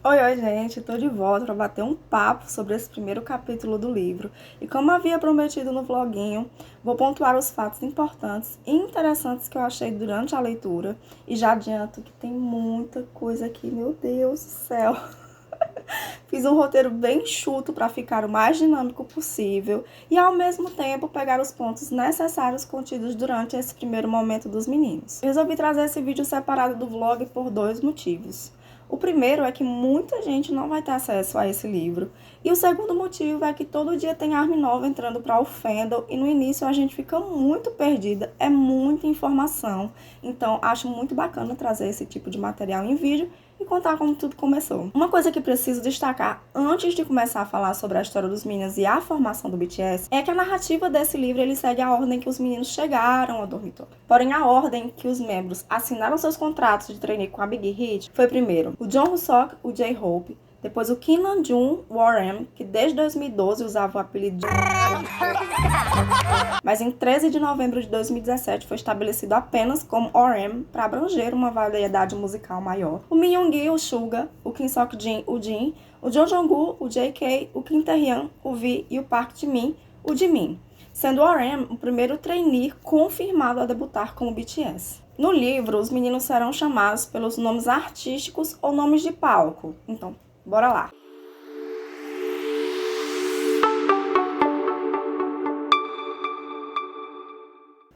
Oi, gente, tô de volta para bater um papo sobre esse primeiro capítulo do livro. E como havia prometido no vloguinho, vou pontuar os fatos importantes e interessantes que eu achei durante a leitura. E já adianto que tem muita coisa aqui, meu Deus do céu. Fiz um roteiro bem enxuto para ficar o mais dinâmico possível e, ao mesmo tempo, pegar os pontos necessários contidos durante esse primeiro momento dos meninos. Resolvi trazer esse vídeo separado do vlog por dois motivos. O primeiro é que muita gente não vai ter acesso a esse livro. E o segundo motivo é que todo dia tem arma nova entrando para o fandom e no início a gente fica muito perdida, é muita informação. Então acho muito bacana trazer esse tipo de material em vídeo e contar como tudo começou. Uma coisa que preciso destacar antes de começar a falar sobre a história dos meninos e a formação do BTS é que a narrativa desse livro ele segue a ordem que os meninos chegaram ao dormitório. Porém, a ordem que os membros assinaram seus contratos de trainee com a Big Hit foi primeiro o Jung Hoseok, o J-Hope, depois o Kim Namjoon, o RM, que desde 2012 usava o apelido de mas em 13 de novembro de 2017 foi estabelecido apenas como RM para abranger uma variedade musical maior. O Min Yoongi, o Suga, o Kim Seok-jin, o Jin, o Jung Jong-gu, o JK, o Kim Tae-hyun, o V e o Park Ji-min, o Jimin, sendo o RM o primeiro trainee confirmado a debutar com o BTS. No livro, os meninos serão chamados pelos nomes artísticos ou nomes de palco. Então, bora lá!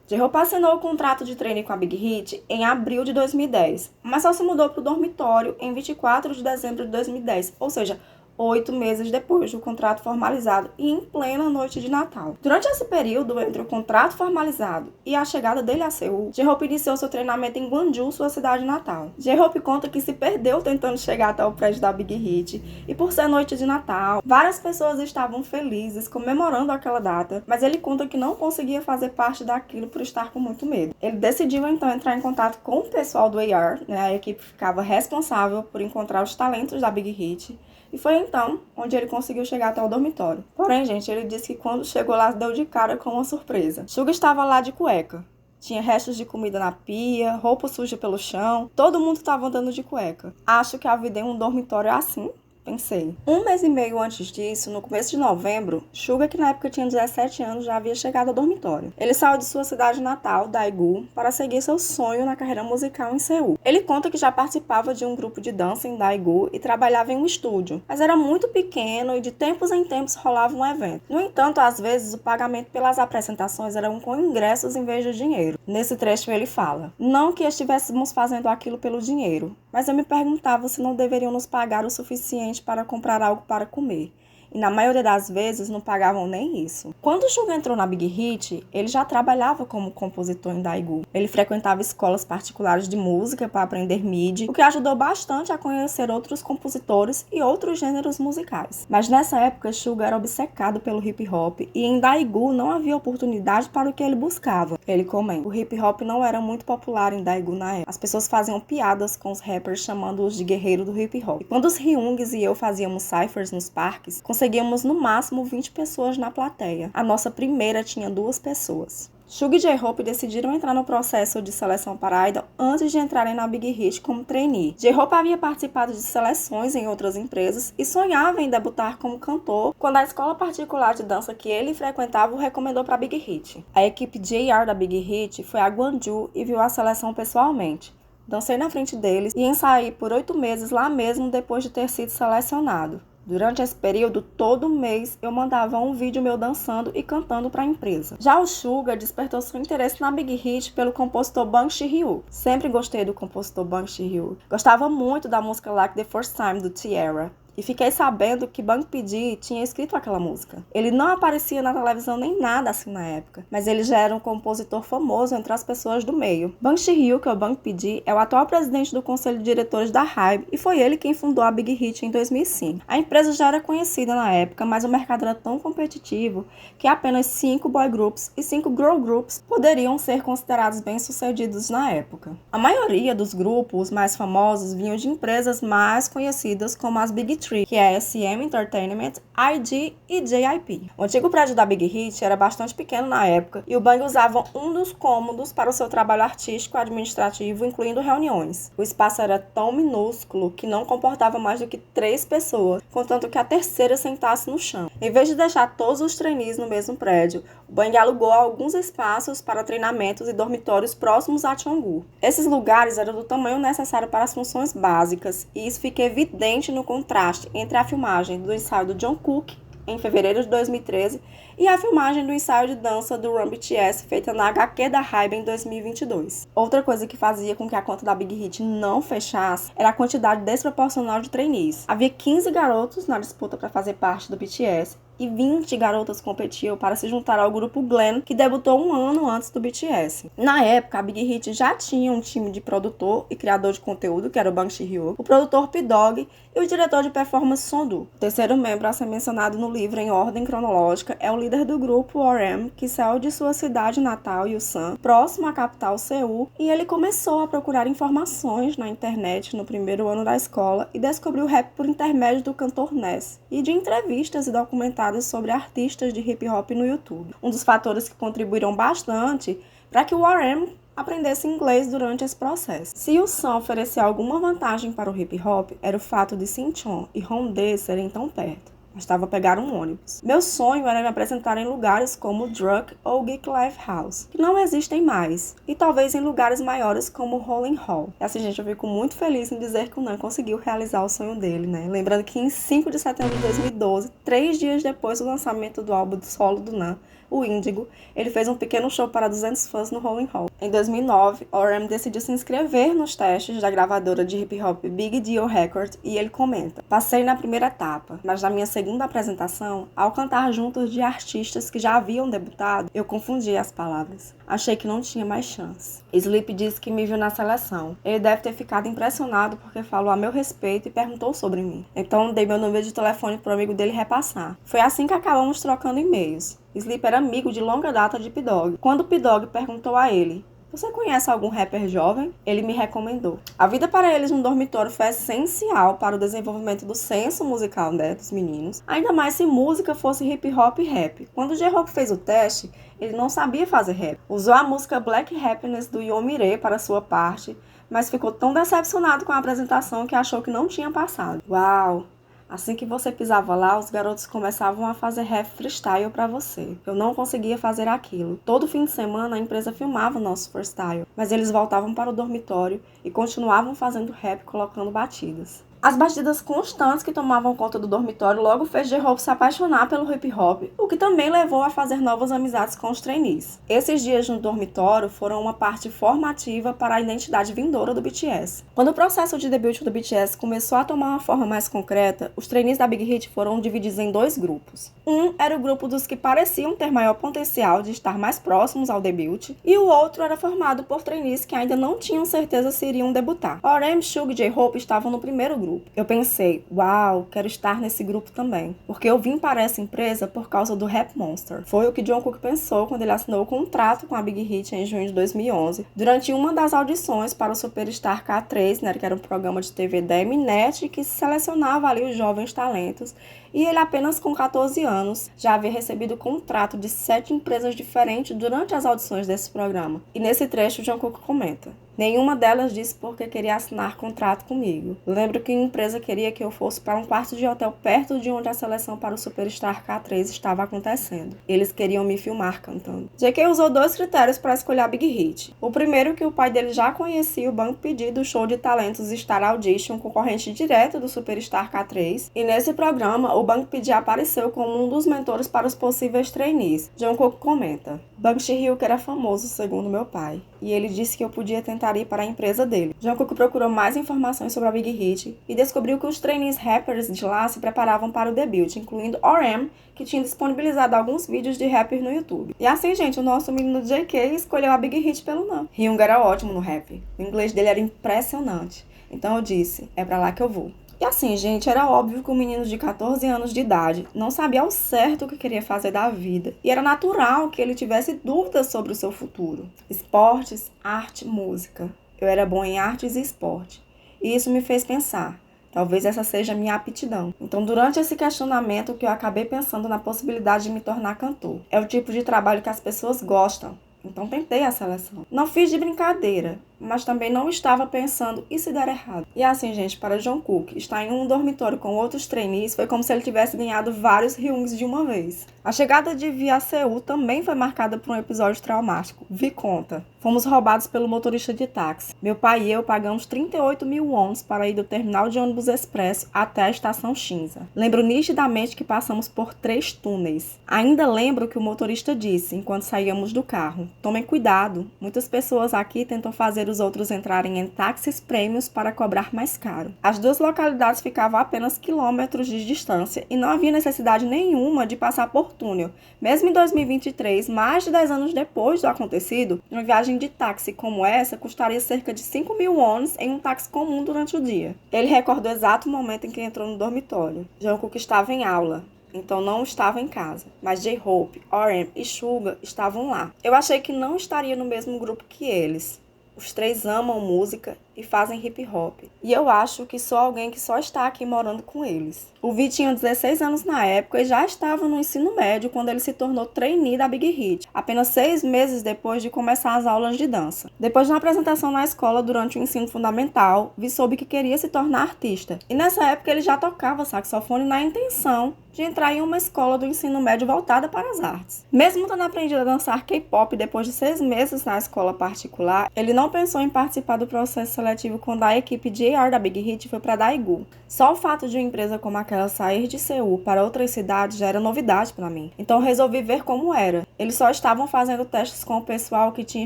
J-Hope assinou o contrato de trainee com a Big Hit em abril de 2010, mas só se mudou para o dormitório em 24 de dezembro de 2010, ou seja, 8 meses depois do contrato formalizado e em plena noite de Natal. Durante esse período, entre o contrato formalizado e a chegada dele a Seul, J-Hope iniciou seu treinamento em Gwangju, sua cidade natal. J-Hope conta que se perdeu tentando chegar até o prédio da Big Hit e por ser noite de Natal, várias pessoas estavam felizes comemorando aquela data, mas ele conta que não conseguia fazer parte daquilo por estar com muito medo. Ele decidiu então entrar em contato com o pessoal do AR, a equipe que ficava responsável por encontrar os talentos da Big Hit, e foi então onde ele conseguiu chegar até o dormitório. Porém, gente, ele disse que quando chegou lá, deu de cara com uma surpresa. Suga estava lá de cueca. Tinha restos de comida na pia, roupa suja pelo chão. Todo mundo estava andando de cueca. Acho que a vida em um dormitório é assim, pensei. Um mês e meio antes disso, no começo de novembro, Suga, que na época tinha 17 anos, já havia chegado ao dormitório. Ele saiu de sua cidade natal, Daegu, para seguir seu sonho na carreira musical em Seul. Ele conta que já participava de um grupo de dança em Daegu e trabalhava em um estúdio, mas era muito pequeno e de tempos em tempos rolava um evento. No entanto, às vezes o pagamento pelas apresentações era com ingressos em vez de dinheiro. Nesse trecho ele fala: "Não que estivéssemos fazendo aquilo pelo dinheiro, mas eu me perguntava se não deveriam nos pagar o suficiente para comprar algo para comer. E na maioria das vezes não pagavam nem isso." Quando o Suga entrou na Big Hit, ele já trabalhava como compositor em Daegu. Ele frequentava escolas particulares de música para aprender MIDI, o que ajudou bastante a conhecer outros compositores e outros gêneros musicais. Mas nessa época, Suga era obcecado pelo hip hop e em Daegu não havia oportunidade para o que ele buscava. Ele comenta: "O hip hop não era muito popular em Daegu na época. As pessoas faziam piadas com os rappers chamando-os de guerreiro do hip hop. E quando os Hyungs e eu fazíamos cyphers nos parques, conseguíamos no máximo 20 pessoas na plateia. A nossa primeira tinha 2 pessoas." Suga e J-Hope decidiram entrar no processo de seleção para Idol antes de entrarem na Big Hit como trainee. J-Hope havia participado de seleções em outras empresas e sonhava em debutar como cantor quando a escola particular de dança que ele frequentava o recomendou para a Big Hit. A equipe JR da Big Hit foi a Gwangju e viu a seleção pessoalmente. Dancei na frente deles e ensaiei por 8 meses lá mesmo depois de ter sido selecionado. Durante esse período, todo mês, eu mandava um vídeo meu dançando e cantando para a empresa. Já o Suga despertou seu interesse na Big Hit pelo compositor Bang Chi-hyuk. Sempre gostei do compositor Bang Chi-hyuk. Gostava muito da música Like the First Time, do T-Ara. E fiquei sabendo que Bang P.D. tinha escrito aquela música. Ele não aparecia na televisão nem nada assim na época, mas ele já era um compositor famoso entre as pessoas do meio. Bang Chi-hyuk, ou Bang P.D., é o atual presidente do conselho de diretores da HYBE e foi ele quem fundou a Big Hit em 2005. A empresa já era conhecida na época, mas o mercado era tão competitivo que apenas 5 boy groups e 5 girl groups poderiam ser considerados bem-sucedidos na época. A maioria dos grupos mais famosos vinham de empresas mais conhecidas como as Big Three. Tree, que é SM Entertainment, IG e JYP. O antigo prédio da Big Hit era bastante pequeno na época e o Bang usava um dos cômodos para o seu trabalho artístico e administrativo, incluindo reuniões. O espaço era tão minúsculo que não comportava mais do que 3 pessoas, contanto que a terceira sentasse no chão. Em vez de deixar todos os trainees no mesmo prédio, o Bang alugou alguns espaços para treinamentos e dormitórios próximos a Cheonggu. Esses lugares eram do tamanho necessário para as funções básicas, e isso fica evidente no contraste entre a filmagem do ensaio do Jungkook, em fevereiro de 2013, e a filmagem do ensaio de dança do Run BTS, feita na HQ da Hybe em 2022. Outra coisa que fazia com que a conta da Big Hit não fechasse era a quantidade desproporcional de trainees. Havia 15 garotos na disputa para fazer parte do BTS, e 20 garotas competiam para se juntar ao grupo Glam, que debutou um ano antes do BTS. Na época, a Big Hit já tinha um time de produtor e criador de conteúdo, que era o Bang Shi-hyuk, o produtor P-Dog e o diretor de performance Sondu. O terceiro membro a ser mencionado no livro em ordem cronológica é o líder do grupo RM, que saiu de sua cidade natal, Ulsan, próximo à capital Seul, e ele começou a procurar informações na internet no primeiro ano da escola e descobriu o rap por intermédio do cantor Ness e de entrevistas e documentários sobre artistas de hip hop no YouTube. Um dos fatores que contribuíram bastante para que o RM aprendesse inglês durante esse processo. Se o Sun oferecia alguma vantagem para o hip hop, era o fato de Sinchon e Hongdae serem tão perto. Bastava pegar um ônibus. Meu sonho era me apresentar em lugares como Druk ou Geek Life House, que não existem mais, e talvez em lugares maiores como Rolling Hall. E assim, gente, eu fico muito feliz em dizer que o Nan conseguiu realizar o sonho dele, né? Lembrando que em 5 de setembro de 2012, 3 dias depois do lançamento do álbum solo do Nan, o Índigo, ele fez um pequeno show para 200 fãs no Rolling Hall. Em 2009, RM decidiu se inscrever nos testes da gravadora de hip hop Big Deal Records e ele comenta: passei na primeira etapa, mas na minha segunda apresentação, ao cantar juntos de artistas que já haviam debutado, eu confundi as palavras. Achei que não tinha mais chance. Sleep disse que me viu na seleção. Ele deve ter ficado impressionado porque falou a meu respeito e perguntou sobre mim. Então dei meu número de telefone para o amigo dele repassar. Foi assim que acabamos trocando e-mails. Sleep era amigo de longa data de P-Dog. Quando P-Dog perguntou a ele: você conhece algum rapper jovem? Ele me recomendou. A vida para eles no dormitório foi essencial para o desenvolvimento do senso musical, né, dos meninos. Ainda mais se música fosse hip hop e rap. Quando o J-Hope fez o teste, ele não sabia fazer rap. Usou a música Black Happiness do Yomiuri para sua parte, mas ficou tão decepcionado com a apresentação que achou que não tinha passado. Uau! Assim que você pisava lá, os garotos começavam a fazer rap freestyle pra você. Eu não conseguia fazer aquilo. Todo fim de semana a empresa filmava o nosso freestyle, mas eles voltavam para o dormitório e continuavam fazendo rap colocando batidas. As batidas constantes que tomavam conta do dormitório logo fez J-Hope se apaixonar pelo hip hop, o que também levou a fazer novas amizades com os trainees. Esses dias no dormitório foram uma parte formativa para a identidade vindoura do BTS. Quando o processo de debut do BTS começou a tomar uma forma mais concreta, os trainees da Big Hit foram divididos em 2 grupos. Um era o grupo dos que pareciam ter maior potencial de estar mais próximos ao debut, e o outro era formado por trainees que ainda não tinham certeza se iriam debutar. RM, Suga e J-Hope estavam no primeiro grupo. Eu pensei, uau, quero estar nesse grupo também, porque eu vim para essa empresa por causa do Rap Monster. Foi o que Jungkook pensou quando ele assinou o contrato com a Big Hit em junho de 2011, durante uma das audições para o Superstar K3, né, que era um programa de TV da Mnet que selecionava ali os jovens talentos, e ele apenas com 14 anos já havia recebido o contrato de 7 empresas diferentes durante as audições desse programa. E nesse trecho, Jungkook comenta: nenhuma delas disse porque queria assinar contrato comigo. Lembro que a empresa queria que eu fosse para um quarto de hotel perto de onde a seleção para o Superstar K3 estava acontecendo. Eles queriam me filmar cantando. JK usou 2 critérios para escolher a Big Hit. O primeiro, que o pai dele já conhecia o Bang pedir do show de talentos Star Audition, concorrente direto do Superstar K3, e nesse programa o Bang P apareceu como um dos mentores para os possíveis trainees. Jungkook comenta: Bang Shi-hyuk era famoso, segundo meu pai, e ele disse que eu podia tentar ir para a empresa dele. Jungkook procurou mais informações sobre a Big Hit e descobriu que os trainees rappers de lá se preparavam para o debut, incluindo RM, que tinha disponibilizado alguns vídeos de rappers no YouTube. E assim, gente, o nosso menino JK escolheu a Big Hit pelo não. Hyung era ótimo no rap. O inglês dele era impressionante. Então eu disse, é pra lá que eu vou. E assim, gente, era óbvio que o menino de 14 anos de idade não sabia ao certo o que queria fazer da vida. E era natural que ele tivesse dúvidas sobre o seu futuro. Esportes, arte, música. Eu era bom em artes e esporte. E isso me fez pensar, Talvez essa seja a minha aptidão. Então, durante esse questionamento, que eu acabei pensando na possibilidade de me tornar cantor. É o tipo de trabalho que as pessoas gostam. Então, tentei a seleção. Não fiz de brincadeira, mas também não estava pensando, e se der errado? E assim, gente, para John Cook, estar em um dormitório com outros trainees foi como se ele tivesse ganhado vários Ryungs de uma vez. A chegada de Vi a Seul também foi marcada por um episódio traumático. Vi conta. Fomos roubados pelo motorista de táxi. Meu pai e eu pagamos 38 mil wons para ir do terminal de ônibus expresso até a estação Shinza. Lembro nitidamente que passamos por 3 túneis. Ainda lembro que o motorista disse, enquanto saíamos do carro: tomem cuidado, muitas pessoas aqui tentam fazer os outros entrarem em táxis prêmios para cobrar mais caro. As duas localidades ficavam a apenas quilômetros de distância e não havia necessidade nenhuma de passar por túnel. Mesmo em 2023, mais de 10 anos depois do acontecido, uma viagem de táxi como essa custaria cerca de 5 mil wons em um táxi comum durante o dia. Ele recordou o exato momento em que entrou no dormitório. Jungkook estava em aula, então não estava em casa, mas J-Hope, RM e Suga estavam lá. Eu achei que não estaria no mesmo grupo que eles. Os 3 amam música e fazem hip hop. E eu acho que sou alguém que só está aqui morando com eles. O Vi tinha 16 anos na época e já estava no ensino médio quando ele se tornou trainee da Big Hit, apenas 6 meses depois de começar as aulas de dança. Depois de uma apresentação na escola durante o ensino fundamental, Vi soube que queria se tornar artista. E nessa época ele já tocava saxofone na intenção de entrar em uma escola do ensino médio voltada para as artes. Mesmo tendo aprendido a dançar K-pop depois de 6 meses na escola particular, ele não pensou em participar do processo seletivo quando a equipe JR da Big Hit foi para Daegu. Só o fato de uma empresa como aquela sair de Seul para outras cidades já era novidade para mim. Então resolvi ver como era. Eles só estavam fazendo testes com o pessoal que tinha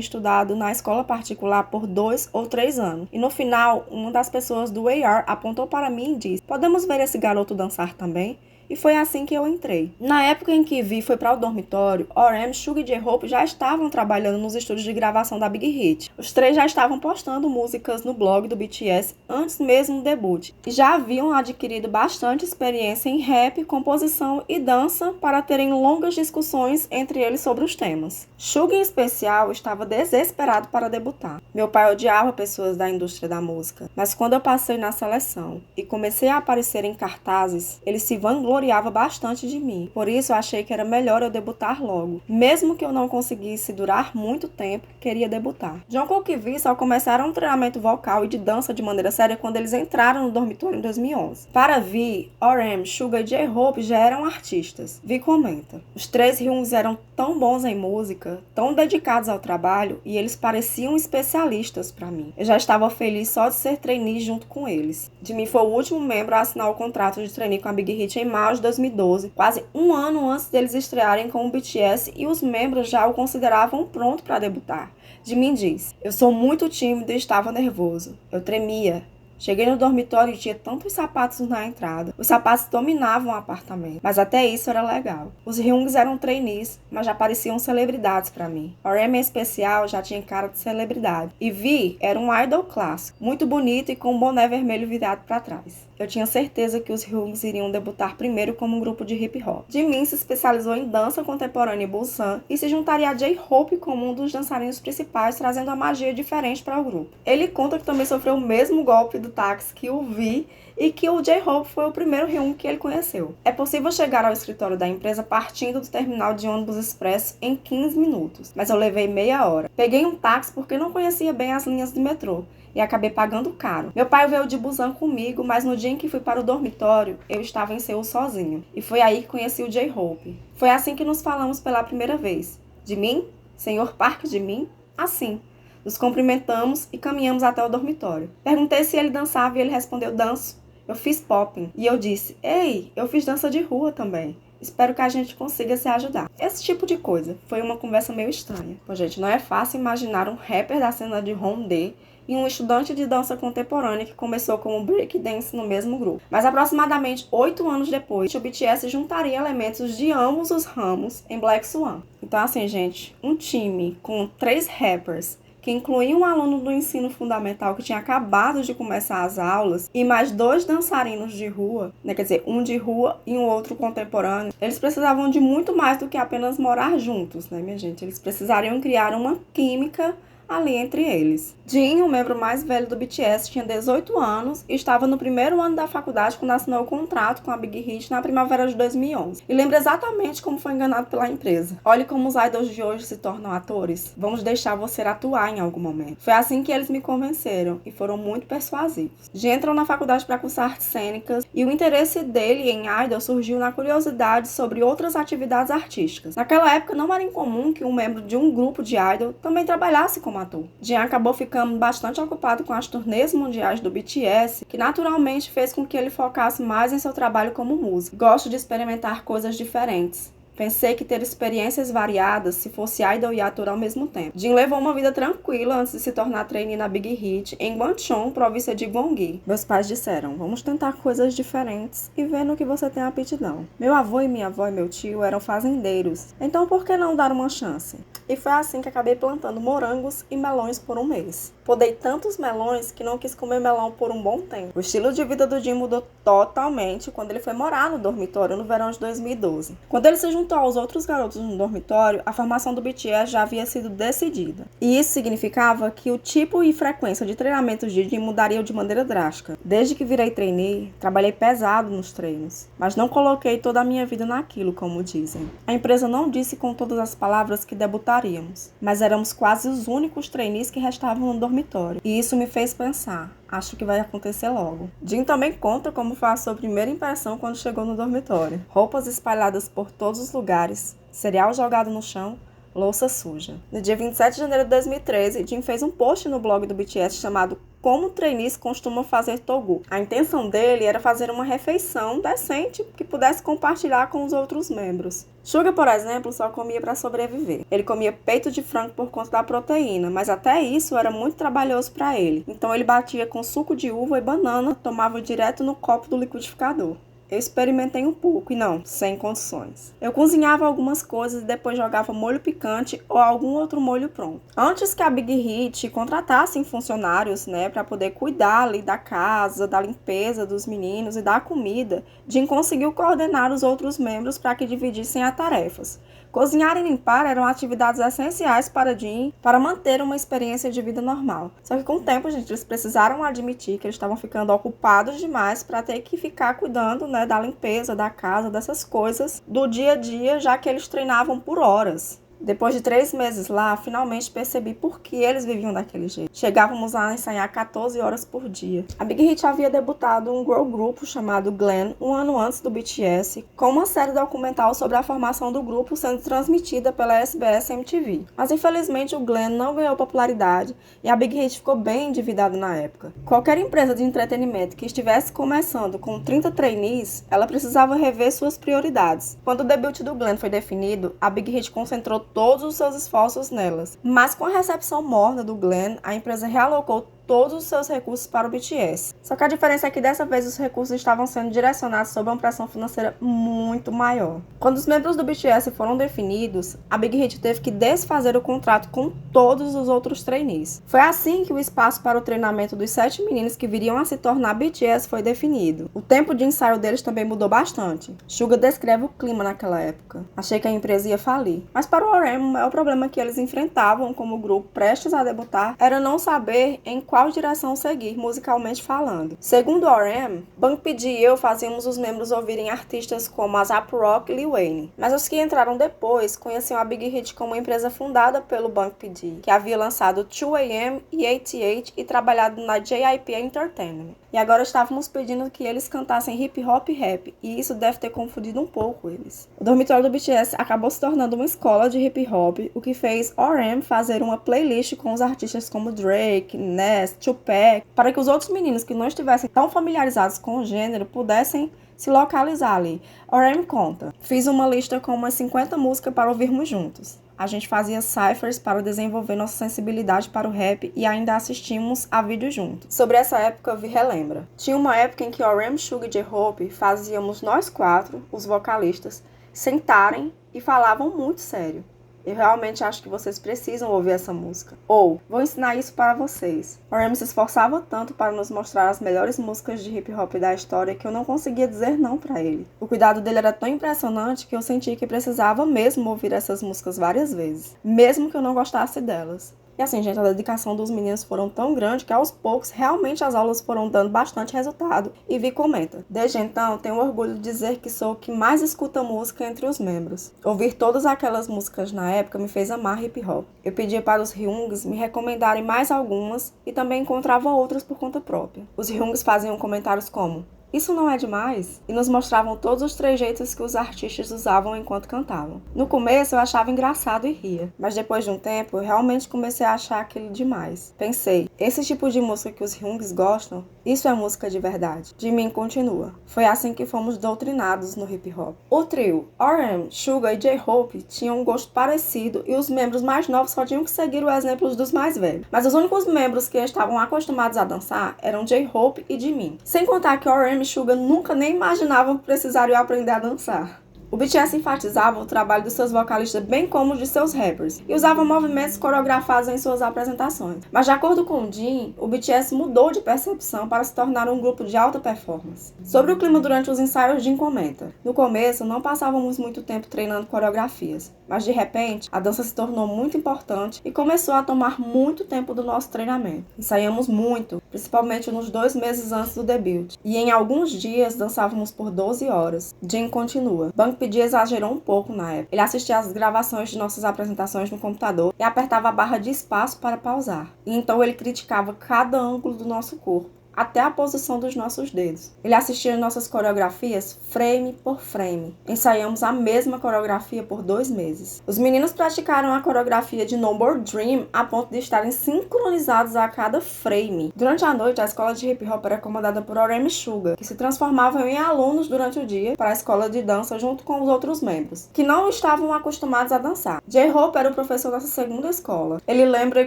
estudado na escola particular por 2 ou 3 anos. E no final, uma das pessoas do AR apontou para mim e disse: podemos ver esse garoto dançar também? E foi assim que eu entrei. Na época em que Vi foi para o dormitório, RM, Suga e J-Hope já estavam trabalhando nos estúdios de gravação da Big Hit. Os 3 já estavam postando músicas no blog do BTS antes mesmo do debut. E já haviam adquirido bastante experiência em rap, composição e dança para terem longas discussões entre eles sobre os temas. Suga, em especial, estava desesperado para debutar. Meu pai odiava pessoas da indústria da música, mas quando eu passei na seleção e comecei a aparecer em cartazes, ele se vangloriava bastante de mim. Por isso, eu achei que era melhor eu debutar logo. Mesmo que eu não conseguisse durar muito tempo, queria debutar. Jungkook e Vi só começaram um treinamento vocal e de dança de maneira séria quando eles entraram no dormitório em 2011. Para Vi, RM, Suga e J-Hope já eram artistas. Vi comenta: os 3 Ryungs eram tão bons em música, tão dedicados ao trabalho, e eles pareciam especialistas para mim. Eu já estava feliz só de ser trainee junto com eles. Jimmy foi o último membro a assinar o contrato de trainee com a Big Hit em março de 2012, quase um ano antes deles estrearem com o BTS, e os membros já o consideravam pronto para debutar. Jimin diz: eu sou muito tímido e estava nervoso. Eu tremia. Cheguei no dormitório e tinha tantos sapatos na entrada. Os sapatos dominavam o apartamento, mas até isso era legal. Os Ryungs eram trainees, mas já pareciam celebridades para mim. RM em especial já tinha cara de celebridade. E Vi era um idol clássico, muito bonito e com um boné vermelho virado para trás. Eu tinha certeza que os Ryungs iriam debutar primeiro como um grupo de hip hop. Jimin se especializou em dança contemporânea e Busan e se juntaria a J-Hope como um dos dançarinos principais, trazendo uma magia diferente para o grupo. Ele conta que também sofreu o mesmo golpe do táxi que o Vi e que o J-Hope foi o primeiro Ryung que ele conheceu. É possível chegar ao escritório da empresa partindo do terminal de ônibus expresso em 15 minutos, mas eu levei meia hora. Peguei um táxi porque não conhecia bem as linhas de metrô e acabei pagando caro. Meu pai veio de Busan comigo, mas no dia em que fui para o dormitório, eu estava em Seul sozinho. E foi aí que conheci o J-Hope. Foi assim que nos falamos pela primeira vez. Jimin? Senhor Park Jimin? Assim. Nos cumprimentamos e caminhamos até o dormitório. Perguntei se ele dançava e ele respondeu: danço. Eu fiz popping. E eu disse: ei, eu fiz dança de rua também. Espero que a gente consiga se ajudar. Esse tipo de coisa. Foi uma conversa meio estranha. Pois, gente, não é fácil imaginar um rapper da cena de Hongdae e um estudante de dança contemporânea que começou como breakdance no mesmo grupo. Mas aproximadamente 8 anos depois, o BTS juntaria elementos de ambos os ramos em Black Swan. Então, assim, gente, um time com 3 rappers, que incluía um aluno do ensino fundamental que tinha acabado de começar as aulas, e mais 2 dançarinos de rua, né, quer dizer, um de rua e um outro contemporâneo, eles precisavam de muito mais do que apenas morar juntos, né, minha gente? Eles precisariam criar uma química ali entre eles. Jin, o membro mais velho do BTS, tinha 18 anos e estava no primeiro ano da faculdade quando assinou o contrato com a Big Hit na primavera de 2011. E lembra exatamente como foi enganado pela empresa. Olhe como os idols de hoje se tornam atores. Vamos deixar você atuar em algum momento. Foi assim que eles me convenceram e foram muito persuasivos. Jin entrou na faculdade para cursar artes cênicas e o interesse dele em idol surgiu na curiosidade sobre outras atividades artísticas. Naquela época não era incomum que um membro de um grupo de idol também trabalhasse como ator. Jin acabou ficando bastante ocupado com as turnês mundiais do BTS, que naturalmente fez com que ele focasse mais em seu trabalho como músico. Gosto de experimentar coisas diferentes. Pensei que ter experiências variadas se fosse idol e ator ao mesmo tempo. Jin levou uma vida tranquila antes de se tornar trainee na Big Hit em Gwanchon, província de Gyeonggi. Meus pais disseram, vamos tentar coisas diferentes e ver no que você tem aptidão. Meu avô e minha avó e meu tio eram fazendeiros, então por que não dar uma chance? E foi assim que acabei plantando morangos e melões por um mês. Podei tantos melões que não quis comer melão por um bom tempo. O estilo de vida do Jin mudou totalmente quando ele foi morar no dormitório no verão de 2012. Quando ele se juntou aos outros garotos no dormitório, a formação do BTS já havia sido decidida. E isso significava que o tipo e frequência de treinamentos de Jin mudariam de maneira drástica. Desde que virei trainee, trabalhei pesado nos treinos, mas não coloquei toda a minha vida naquilo, como dizem. A empresa não disse com todas as palavras que debutaríamos, mas éramos quase os únicos trainees que restavam no dormitório. E isso me fez pensar, acho que vai acontecer logo. Jin também conta como foi a sua primeira impressão quando chegou no dormitório. Roupas espalhadas por todos os lugares, cereal jogado no chão, louça suja. No dia 27 de janeiro de 2013, Jin fez um post no blog do BTS chamado Como trainees costumam fazer togu. A intenção dele era fazer uma refeição decente que pudesse compartilhar com os outros membros. Suga, por exemplo, só comia para sobreviver. Ele comia peito de frango por conta da proteína, mas até isso era muito trabalhoso para ele. Então ele batia com suco de uva e banana, tomava direto no copo do liquidificador. Eu experimentei um pouco e não, sem condições. Eu cozinhava algumas coisas e depois jogava molho picante ou algum outro molho pronto. Antes que a Big Hit contratasse funcionários, para poder cuidar ali da casa, da limpeza dos meninos e da comida, Jin conseguiu coordenar os outros membros para que dividissem as tarefas. Cozinhar e limpar eram atividades essenciais para Jin para manter uma experiência de vida normal. Só que com o tempo, eles precisaram admitir que eles estavam ficando ocupados demais para ter que ficar cuidando, da limpeza da casa, dessas coisas do dia a dia, já que eles treinavam por horas. Depois de 3 meses lá, finalmente percebi por que eles viviam daquele jeito. Chegávamos a ensaiar 14 horas por dia. A Big Hit havia debutado um girl grupo chamado Glam um ano antes do BTS, com uma série documental sobre a formação do grupo sendo transmitida pela SBS MTV. Mas infelizmente o Glam não ganhou popularidade e a Big Hit ficou bem endividada na época. Qualquer empresa de entretenimento que estivesse começando com 30 trainees, ela precisava rever suas prioridades. Quando o debut do Glam foi definido, a Big Hit concentrou todos os seus esforços nelas. Mas com a recepção morna do Glam, a empresa realocou todos os seus recursos para o BTS. Só que a diferença é que dessa vez os recursos estavam sendo direcionados sob uma pressão financeira muito maior. Quando os membros do BTS foram definidos, a Big Hit teve que desfazer o contrato com todos os outros trainees. Foi assim que o espaço para o treinamento dos 7 meninos que viriam a se tornar BTS foi definido. O tempo de ensaio deles também mudou bastante. Suga descreve o clima naquela época. Achei que a empresa ia falir. Mas para o RM, o maior problema que eles enfrentavam como grupo prestes a debutar era não saber em qual direção seguir, musicalmente falando. Segundo o RM, Bang P.D e eu fazíamos os membros ouvirem artistas como A$AP Rocky e Lil Wayne. Mas os que entraram depois conheciam a Big Hit como uma empresa fundada pelo Bang P.D, que havia lançado 2AM e 88 e trabalhado na JYP Entertainment. E agora estávamos pedindo que eles cantassem hip hop e rap, e isso deve ter confundido um pouco eles. O dormitório do BTS acabou se tornando uma escola de hip hop, o que fez RM fazer uma playlist com os artistas como Drake, Nas, Tupac, para que os outros meninos que não estivessem tão familiarizados com o gênero pudessem se localizar ali. RM conta, fiz uma lista com umas 50 músicas para ouvirmos juntos. A gente fazia cyphers para desenvolver nossa sensibilidade para o rap e ainda assistimos a vídeos juntos. Sobre essa época, Vi relembra. Tinha uma época em que RM, Suga e J-Hope fazíamos nós 4, os vocalistas, sentarem e falavam muito sério. Eu realmente acho que vocês precisam ouvir essa música. Ou, vou ensinar isso para vocês. O RM se esforçava tanto para nos mostrar as melhores músicas de hip hop da história que eu não conseguia dizer não para ele. O cuidado dele era tão impressionante que eu senti que precisava mesmo ouvir essas músicas várias vezes, mesmo que eu não gostasse delas. E assim, gente, a dedicação dos meninos foram tão grande que aos poucos realmente as aulas foram dando bastante resultado. E Vi comenta: desde então, tenho orgulho de dizer que sou o que mais escuta música entre os membros. Ouvir todas aquelas músicas na época me fez amar hip hop. Eu pedia para os Hyungs me recomendarem mais algumas e também encontrava outras por conta própria. Os Hyungs faziam comentários como: isso não é demais? E nos mostravam todos os trejeitos que os artistas usavam enquanto cantavam. No começo eu achava engraçado e ria, mas depois de um tempo eu realmente comecei a achar aquilo demais. Pensei, esse tipo de música que os Hyungs gostam, isso é música de verdade. Jimin continua: foi assim que fomos doutrinados no hip hop. O trio RM, Suga e J-Hope tinham um gosto parecido e os membros mais novos só tinham que seguir o exemplo dos mais velhos. Mas os únicos membros que estavam acostumados a dançar eram J-Hope e Jimin. Sem contar que RM e Suga nunca nem imaginavam que precisariam aprender a dançar. O BTS enfatizava o trabalho dos seus vocalistas bem como o de seus rappers e usava movimentos coreografados em suas apresentações. Mas de acordo com Jin, o BTS mudou de percepção para se tornar um grupo de alta performance. Sobre o clima durante os ensaios, Jin comenta: no começo não passávamos muito tempo treinando coreografias, mas de repente a dança se tornou muito importante e começou a tomar muito tempo do nosso treinamento. Ensaiamos muito, principalmente nos 2 meses antes do debut, e em alguns dias dançávamos por 12 horas. Jin continua: P exagerou um pouco na época. Ele assistia às gravações de nossas apresentações no computador e apertava a barra de espaço para pausar. E então ele criticava cada ângulo do nosso corpo, até a posição dos nossos dedos. Ele assistia nossas coreografias frame por frame. Ensaiamos a mesma coreografia por 2 meses. Os meninos praticaram a coreografia de No More Dream a ponto de estarem sincronizados a cada frame. Durante a noite, a escola de hip hop era comandada por RM e Suga, que se transformavam em alunos durante o dia para a escola de dança junto com os outros membros, que não estavam acostumados a dançar. J-Hope era o professor dessa segunda escola. Ele lembra e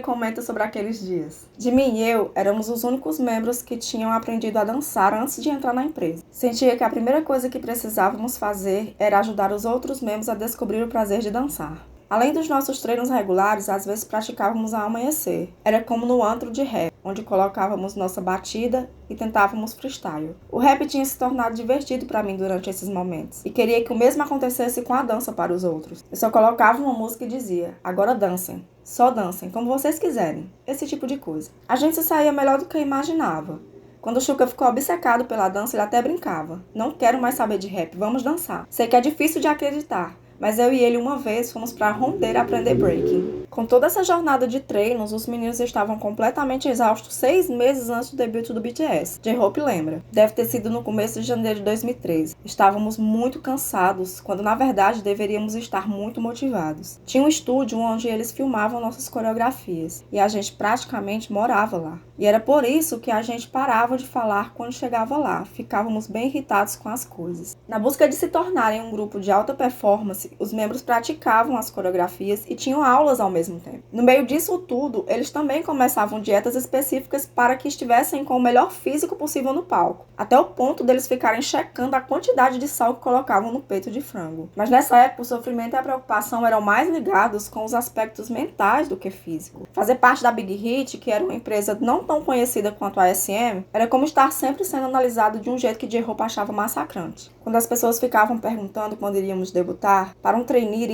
comenta sobre aqueles dias: Jimin e eu éramos os únicos membros que tinham aprendido a dançar antes de entrar na empresa. Sentia que a primeira coisa que precisávamos fazer era ajudar os outros membros a descobrir o prazer de dançar. Além dos nossos treinos regulares, às vezes praticávamos ao amanhecer. Era como no antro de rap, onde colocávamos nossa batida e tentávamos freestyle. O rap tinha se tornado divertido para mim durante esses momentos, e queria que o mesmo acontecesse com a dança para os outros. Eu só colocava uma música e dizia: agora dancem. Só dancem, como vocês quiserem. Esse tipo de coisa. A gente se saía melhor do que eu imaginava. Quando o Suga ficou obcecado pela dança, ele até brincava: não quero mais saber de rap, vamos dançar. Sei que é difícil de acreditar, mas eu e ele uma vez fomos para Rondeira aprender breaking. Com toda essa jornada de treinos, os meninos estavam completamente exaustos 6 meses antes do debut do BTS. J-Hope lembra: deve ter sido no começo de janeiro de 2013. Estávamos muito cansados, quando na verdade deveríamos estar muito motivados. Tinha um estúdio onde eles filmavam nossas coreografias, e a gente praticamente morava lá. E era por isso que a gente parava de falar quando chegava lá, ficávamos bem irritados com as coisas. Na busca de se tornarem um grupo de alta performance, os membros praticavam as coreografias e tinham aulas ao mesmo tempo. No meio disso tudo, eles também começavam dietas específicas para que estivessem com o melhor físico possível no palco, até o ponto deles ficarem checando a quantidade de sal que colocavam no peito de frango. Mas nessa época, o sofrimento e a preocupação eram mais ligados com os aspectos mentais do que físico. Fazer parte da Big Hit, que era uma empresa não tão conhecida quanto a SM, era como estar sempre sendo analisado de um jeito que J-Hope achava massacrante. Quando as pessoas ficavam perguntando quando iríamos debutar, para um trainee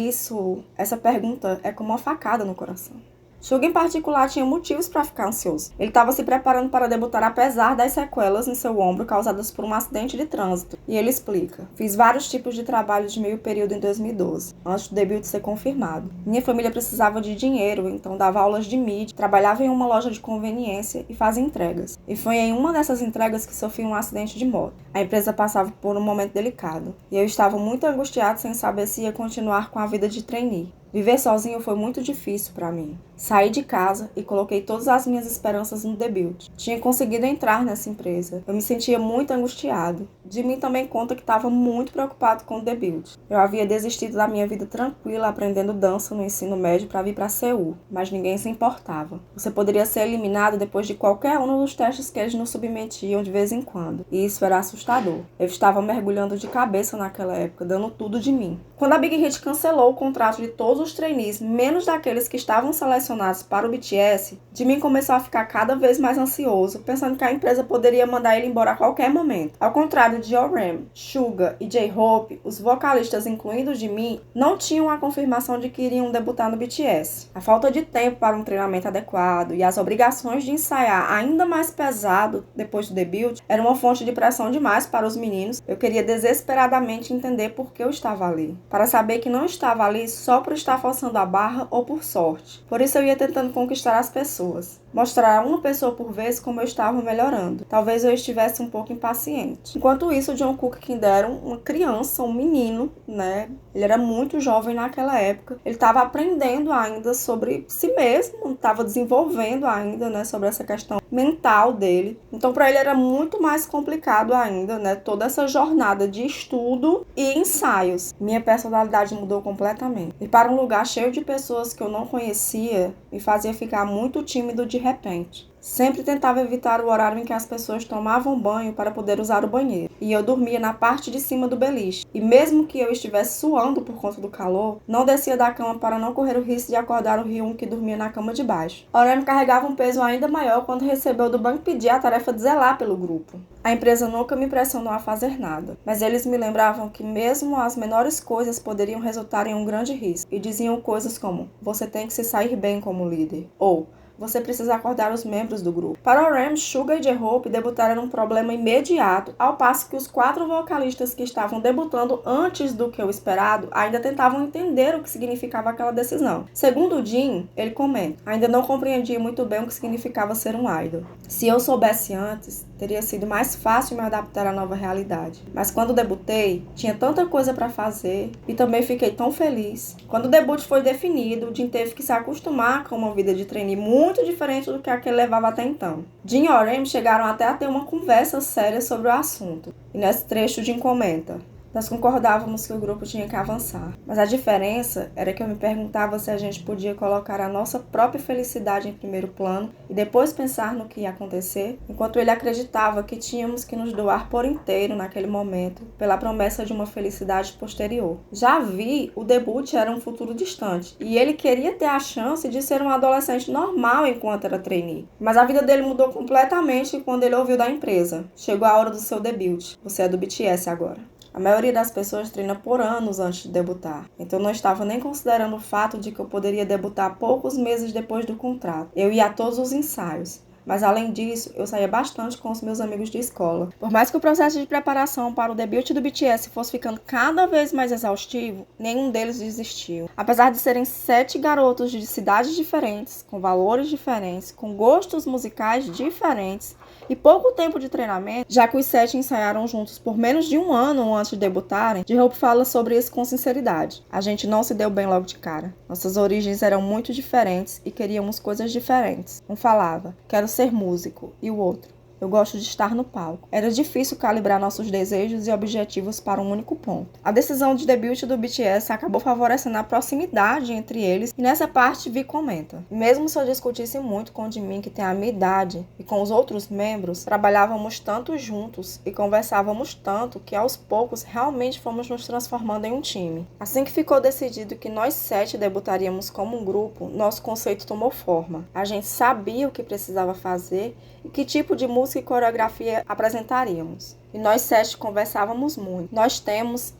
essa pergunta é como uma facada no coração. Suga, em particular, tinha motivos para ficar ansioso. Ele estava se preparando para debutar apesar das sequelas em seu ombro causadas por um acidente de trânsito. E ele explica: fiz vários tipos de trabalho de meio período em 2012, antes do debut ser confirmado. Minha família precisava de dinheiro, então dava aulas de mídia, trabalhava em uma loja de conveniência e fazia entregas. E foi em uma dessas entregas que sofri um acidente de moto. A empresa passava por um momento delicado, e eu estava muito angustiado sem saber se ia continuar com a vida de trainee. Viver sozinho foi muito difícil para mim. Saí de casa e coloquei todas as minhas esperanças no debut. Tinha conseguido entrar nessa empresa. Eu me sentia muito angustiado. De mim também conta que estava muito preocupado com o debut. Eu havia desistido da minha vida tranquila aprendendo dança no ensino médio para vir para Seul, mas ninguém se importava. Você poderia ser eliminado depois de qualquer um dos testes que eles nos submetiam de vez em quando. E isso era assustador. Eu estava mergulhando de cabeça naquela época, dando tudo de mim. Quando a Big Hit cancelou o contrato de todos os trainees, menos daqueles que estavam selecionados selecionados para o BTS, Jimin começou a ficar cada vez mais ansioso, pensando que a empresa poderia mandar ele embora a qualquer momento. Ao contrário de RM, Suga e J-Hope, os vocalistas, incluindo Jimin, não tinham a confirmação de que iriam debutar no BTS. A falta de tempo para um treinamento adequado e as obrigações de ensaiar ainda mais pesado depois do debut era uma fonte de pressão demais para os meninos. Eu queria desesperadamente entender por que eu estava ali, para saber que não estava ali só por estar forçando a barra ou por sorte. Por isso eu ia tentando conquistar as pessoas, mostrar a uma pessoa por vez como eu estava melhorando. Talvez eu estivesse um pouco impaciente. Enquanto isso, o Jungkook, que ainda era uma criança, um menino, né? Ele era muito jovem naquela época. Ele estava aprendendo ainda sobre si mesmo, estava desenvolvendo ainda, né, sobre essa questão mental dele. Então, para ele era muito mais complicado ainda, né, toda essa jornada de estudo e ensaios. Minha personalidade mudou completamente. E para um lugar cheio de pessoas que eu não conhecia, me fazia ficar muito tímido de repente. Sempre tentava evitar o horário em que as pessoas tomavam banho para poder usar o banheiro. E eu dormia na parte de cima do beliche. E mesmo que eu estivesse suando por conta do calor, não descia da cama para não correr o risco de acordar o Ryun, que dormia na cama de baixo. RM carregava um peso ainda maior quando recebeu do Bang P a tarefa de zelar pelo grupo. A empresa nunca me pressionou a fazer nada, mas eles me lembravam que mesmo as menores coisas poderiam resultar em um grande risco. E diziam coisas como: você tem que se sair bem como líder. Ou: você precisa acordar os membros do grupo. Para RM, Suga e J-Hope debutaram um problema imediato, ao passo que os 4 vocalistas que estavam debutando antes do que o esperado ainda tentavam entender o que significava aquela decisão. Segundo Jin, ele comenta: ainda não compreendia muito bem o que significava ser um idol. Se eu soubesse antes, teria sido mais fácil me adaptar à nova realidade. Mas quando debutei, tinha tanta coisa para fazer e também fiquei tão feliz. Quando o debut foi definido, Jin teve que se acostumar com uma vida de trainee muito diferente do que a que ele levava até então. Jin e RM chegaram até a ter uma conversa séria sobre o assunto. E nesse trecho, Jin comenta: nós concordávamos que o grupo tinha que avançar, mas a diferença era que eu me perguntava se a gente podia colocar a nossa própria felicidade em primeiro plano e depois pensar no que ia acontecer, enquanto ele acreditava que tínhamos que nos doar por inteiro naquele momento, pela promessa de uma felicidade posterior. Já Vi, o debut era um futuro distante, e ele queria ter a chance de ser um adolescente normal enquanto era trainee. Mas a vida dele mudou completamente quando ele ouviu da empresa: chegou a hora do seu debut, você é do BTS agora. A maioria das pessoas treina por anos antes de debutar, então não estava nem considerando o fato de que eu poderia debutar poucos meses depois do contrato. Eu ia a todos os ensaios, mas além disso, eu saía bastante com os meus amigos de escola. Por mais que o processo de preparação para o debut do BTS fosse ficando cada vez mais exaustivo, nenhum deles desistiu. Apesar de serem 7 garotos de cidades diferentes, com valores diferentes, com gostos musicais diferentes, e pouco tempo de treinamento, já que os 7 ensaiaram juntos por menos de um ano antes de debutarem, J-Hope fala sobre isso com sinceridade. A gente não se deu bem logo de cara. Nossas origens eram muito diferentes e queríamos coisas diferentes. Um falava: quero ser músico, e o outro: eu gosto de estar no palco. Era difícil calibrar nossos desejos e objetivos para um único ponto. A decisão de debut do BTS acabou favorecendo a proximidade entre eles, e nessa parte Vi comenta: mesmo se eu discutisse muito com o Jimin, que tem a minha idade, e com os outros membros, trabalhávamos tanto juntos e conversávamos tanto que aos poucos realmente fomos nos transformando em um time. Assim que ficou decidido que nós 7 debutaríamos como um grupo, nosso conceito tomou forma. A gente sabia o que precisava fazer e que tipo de música e coreografia apresentaríamos. E nós 7 conversávamos muito.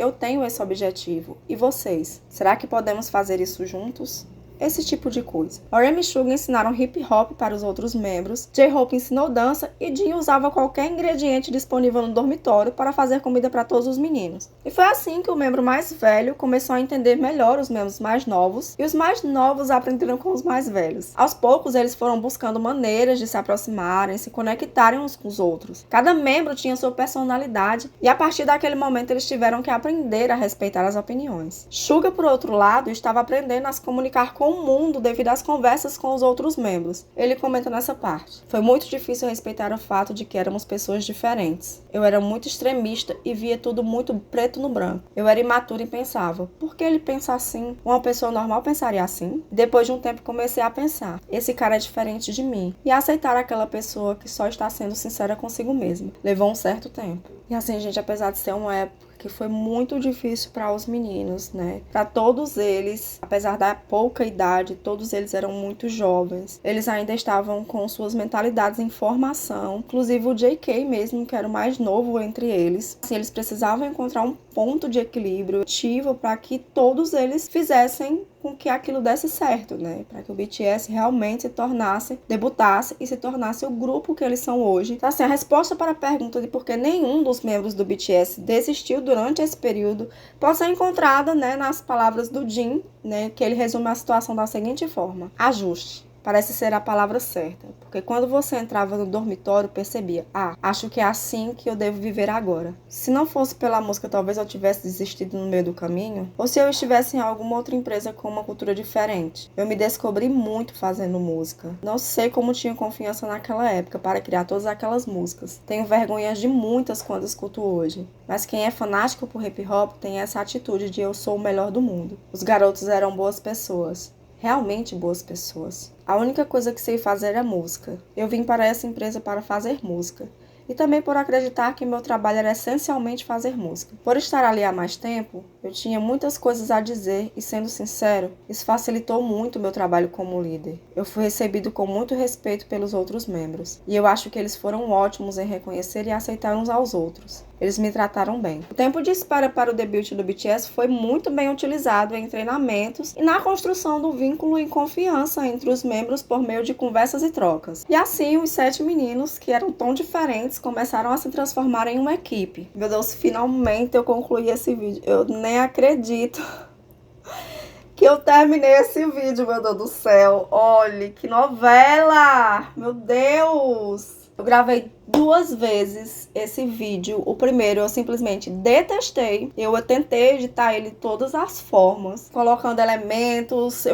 Eu tenho esse objetivo. E vocês? Será que podemos fazer isso juntos? Esse tipo de coisa. RM e Suga ensinaram hip hop para os outros membros, J-Hope ensinou dança e Jin usava qualquer ingrediente disponível no dormitório para fazer comida para todos os meninos. E foi assim que o membro mais velho começou a entender melhor os membros mais novos, e os mais novos aprenderam com os mais velhos. Aos poucos, eles foram buscando maneiras de se aproximarem, se conectarem uns com os outros. Cada membro tinha sua personalidade, e a partir daquele momento eles tiveram que aprender a respeitar as opiniões. Suga, por outro lado, estava aprendendo a se comunicar com o mundo devido às conversas com os outros membros. Ele comenta nessa parte: foi muito difícil respeitar o fato de que éramos pessoas diferentes. Eu era muito extremista e via tudo muito preto no branco. Eu era imaturo e pensava: por que ele pensa assim? Uma pessoa normal pensaria assim? Depois de um tempo comecei a pensar: esse cara é diferente de mim. E a aceitar aquela pessoa que só está sendo sincera consigo mesma. Levou um certo tempo. E assim, gente, apesar de ser uma época que porque foi muito difícil para os meninos, né? Para todos eles, apesar da pouca idade, todos eles eram muito jovens. Eles ainda estavam com suas mentalidades em formação, inclusive o J.K. mesmo, que era o mais novo entre eles. Assim, eles precisavam encontrar um ponto de equilíbrio ativo para que todos eles fizessem com que aquilo desse certo, né? Para que o BTS realmente se tornasse, debutasse e se tornasse o grupo que eles são hoje. Então, assim, a resposta para a pergunta de por que nenhum dos membros do BTS desistiu durante esse período pode ser encontrada, né, nas palavras do Jin, né, que ele resume a situação da seguinte forma: ajuste. Parece ser a palavra certa, porque quando você entrava no dormitório, percebia, acho que é assim que eu devo viver agora. Se não fosse pela música, talvez eu tivesse desistido no meio do caminho, ou se eu estivesse em alguma outra empresa com uma cultura diferente. Eu me descobri muito fazendo música. Não sei como tinha confiança naquela época para criar todas aquelas músicas. Tenho vergonha de muitas quando escuto hoje. Mas quem é fanático por hip hop tem essa atitude de eu sou o melhor do mundo. Os garotos eram boas pessoas. Realmente boas pessoas. A única coisa que sei fazer é música. Eu vim para essa empresa para fazer música. E também por acreditar que meu trabalho era essencialmente fazer música. Por estar ali há mais tempo, eu tinha muitas coisas a dizer e, sendo sincero, isso facilitou muito o meu trabalho como líder. Eu fui recebido com muito respeito pelos outros membros. E eu acho que eles foram ótimos em reconhecer e aceitar uns aos outros. Eles me trataram bem. O tempo de espera para o debut do BTS foi muito bem utilizado em treinamentos e na construção do vínculo e confiança entre os membros por meio de conversas e trocas. E assim, os 7 meninos, que eram tão diferentes, começaram a se transformar em uma equipe. Meu Deus, finalmente eu concluí esse vídeo. Eu nem acredito que eu terminei esse vídeo, meu Deus do céu. Olha, que novela! Meu Deus! Eu gravei 2 vezes esse vídeo. O primeiro eu simplesmente detestei. Eu tentei editar ele de todas as formas, colocando elementos.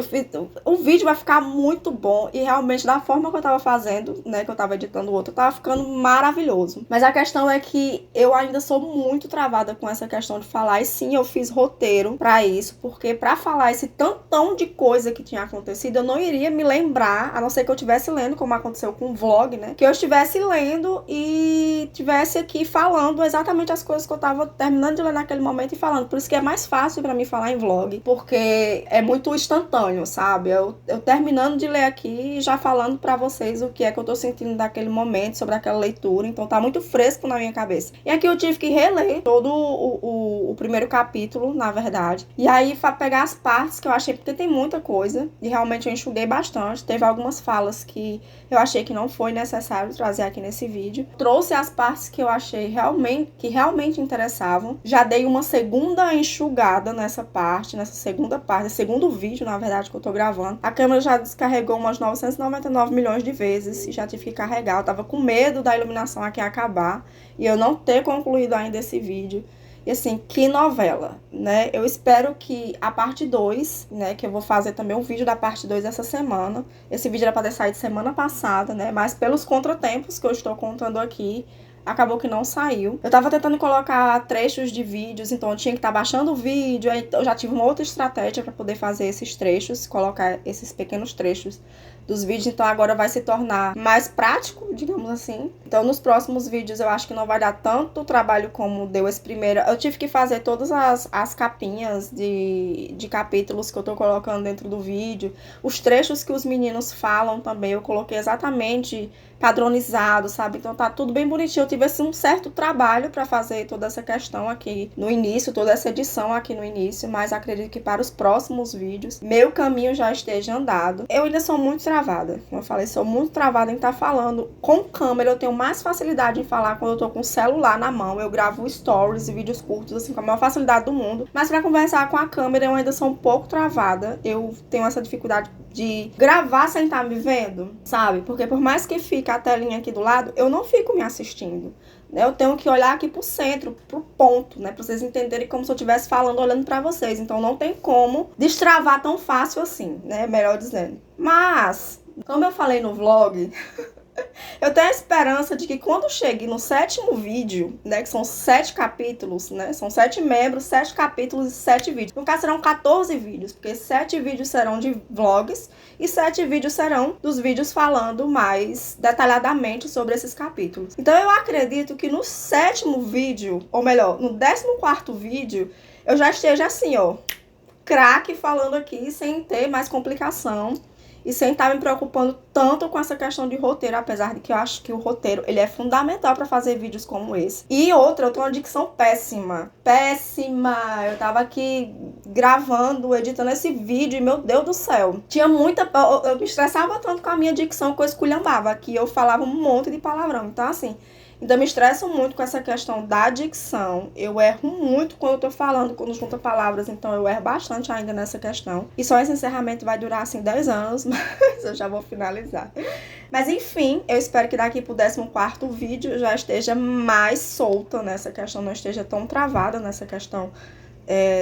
O vídeo vai ficar muito bom e realmente da forma que eu tava fazendo, né, que eu tava editando o outro, tava ficando maravilhoso. Mas a questão é que eu ainda sou muito travada com essa questão de falar. E sim, eu fiz roteiro pra isso, porque pra falar esse tantão de coisa que tinha acontecido, eu não iria me lembrar, a não ser que eu estivesse lendo, como aconteceu com o vlog, né, que eu estivesse lendo e tivesse aqui falando exatamente as coisas que eu tava terminando de ler naquele momento e falando. Por isso que é mais fácil pra mim falar em vlog, porque é muito instantâneo, sabe? Eu terminando de ler aqui e já falando pra vocês o que é que eu tô sentindo daquele momento, sobre aquela leitura. Então tá muito fresco na minha cabeça. E aqui eu tive que reler todo o primeiro capítulo, na verdade. E aí pegar as partes que eu achei, porque tem muita coisa e realmente eu enxuguei bastante. Teve algumas falas que eu achei que não foi necessário trazer aqui nesse vídeo. Trouxe as partes que eu achei realmente interessavam. Já dei uma segunda enxugada nessa segunda parte, segundo vídeo, na verdade, que eu tô gravando. A câmera já descarregou umas 999 milhões de vezes e já tive que carregar. Eu tava com medo da iluminação aqui acabar e eu não ter concluído ainda esse vídeo. E assim, que novela, né? Eu espero que a parte 2, né? Que eu vou fazer também um vídeo da parte 2 essa semana. Esse vídeo era para ter saído semana passada, né? Mas pelos contratempos que eu estou contando aqui, acabou que não saiu. Eu tava tentando colocar trechos de vídeos, então eu tinha que estar baixando o vídeo. Aí eu já tive uma outra estratégia para poder fazer esses trechos, colocar esses pequenos trechos dos vídeos, então agora vai se tornar mais prático, digamos assim. Então nos próximos vídeos eu acho que não vai dar tanto trabalho como deu esse primeiro. Eu tive que fazer todas as capinhas de capítulos que eu tô colocando dentro do vídeo. Os trechos que os meninos falam também, eu coloquei exatamente padronizado, sabe? Então tá tudo bem bonitinho. Eu tive assim, um certo trabalho para fazer toda essa questão aqui no início, toda essa edição aqui no início, mas acredito que para os próximos vídeos, meu caminho já esteja andado. Eu ainda sou muito travada, como eu falei, sou muito travada em estar falando com câmera. Eu tenho mais facilidade em falar quando eu tô com o celular na mão. Eu gravo stories e vídeos curtos, assim, com a maior facilidade do mundo. Mas para conversar com a câmera, eu ainda sou um pouco travada. Eu tenho essa dificuldade de gravar sem estar me vendo, sabe? Porque por mais que fique a telinha aqui do lado, eu não fico me assistindo. Eu tenho que olhar aqui pro centro, pro ponto, né? Pra vocês entenderem como se eu estivesse falando, olhando pra vocês. Então não tem como destravar tão fácil assim, né? Melhor dizendo. Mas, como eu falei no vlog, Eu tenho a esperança de que quando chegue no 7º vídeo, né, que são 7 capítulos, né, são 7 membros, 7 capítulos e 7 vídeos. No caso serão 14 vídeos, porque 7 vídeos serão de vlogs e 7 vídeos serão dos vídeos falando mais detalhadamente sobre esses capítulos. Então eu acredito que no 7º vídeo, ou melhor, no 14º vídeo, eu já esteja assim, ó, craque falando aqui, sem ter mais complicação. E sem estar me preocupando tanto com essa questão de roteiro, apesar de que eu acho que o roteiro ele é fundamental para fazer vídeos como esse. E outra, eu tô uma dicção péssima. Péssima! Eu tava aqui gravando, editando esse vídeo e, meu Deus do céu, tinha muita... Eu me estressava tanto com a minha dicção que eu esculhambava, que eu falava um monte de palavrão. Então, assim... Então, eu me estresso muito com essa questão da dicção. Eu erro muito quando eu tô falando, quando junta palavras. Então, eu erro bastante ainda nessa questão. E só esse encerramento vai durar, assim, 10 anos. Mas eu já vou finalizar. Mas, enfim, eu espero que daqui pro 14º vídeo eu já esteja mais solta nessa questão. Não esteja tão travada nessa questão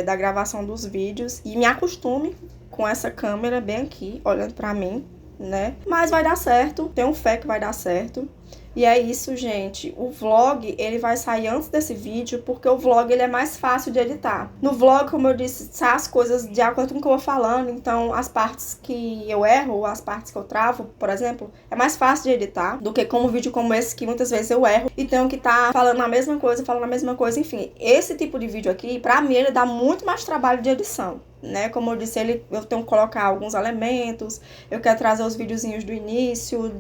da gravação dos vídeos. E me acostume com essa câmera bem aqui, olhando pra mim, né? Mas vai dar certo. Tenho fé que vai dar certo. E é isso, gente. O vlog, ele vai sair antes desse vídeo, porque o vlog, ele é mais fácil de editar. No vlog, como eu disse, sai as coisas de acordo com o que eu vou falando. Então, as partes que eu erro, as partes que eu travo, por exemplo, é mais fácil de editar do que como um vídeo como esse, que muitas vezes eu erro e tenho que estar falando a mesma coisa, enfim. Esse tipo de vídeo aqui, pra mim, ele dá muito mais trabalho de edição. Né? Como eu disse, eu tenho que colocar alguns elementos, eu quero trazer os videozinhos do início,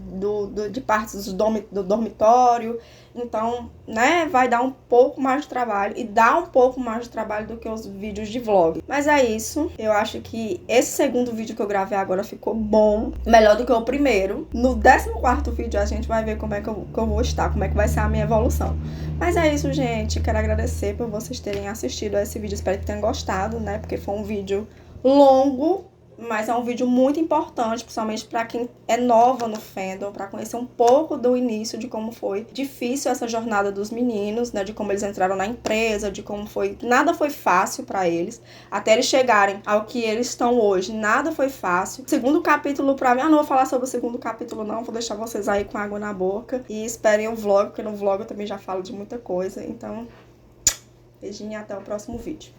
de partes do dormitório, então, né, vai dar um pouco mais de trabalho, e dá um pouco mais de trabalho do que os vídeos de vlog. Mas é isso, eu acho que esse segundo vídeo que eu gravei agora ficou bom, melhor do que o primeiro. No 14º vídeo a gente vai ver como é que eu vou estar, como é que vai ser a minha evolução. Mas é isso, gente, quero agradecer por vocês terem assistido a esse vídeo, espero que tenham gostado, né, porque foi um vídeo longo, mas é um vídeo muito importante, principalmente para quem é nova no fandom, para conhecer um pouco do início de como foi difícil essa jornada dos meninos, né, de como eles entraram na empresa, de como foi, nada foi fácil para eles, até eles chegarem ao que eles estão hoje, nada foi fácil. Segundo capítulo para mim, não vou falar sobre o segundo capítulo não, vou deixar vocês aí com água na boca e esperem o vlog, porque no vlog eu também já falo de muita coisa, então beijinho e até o próximo vídeo.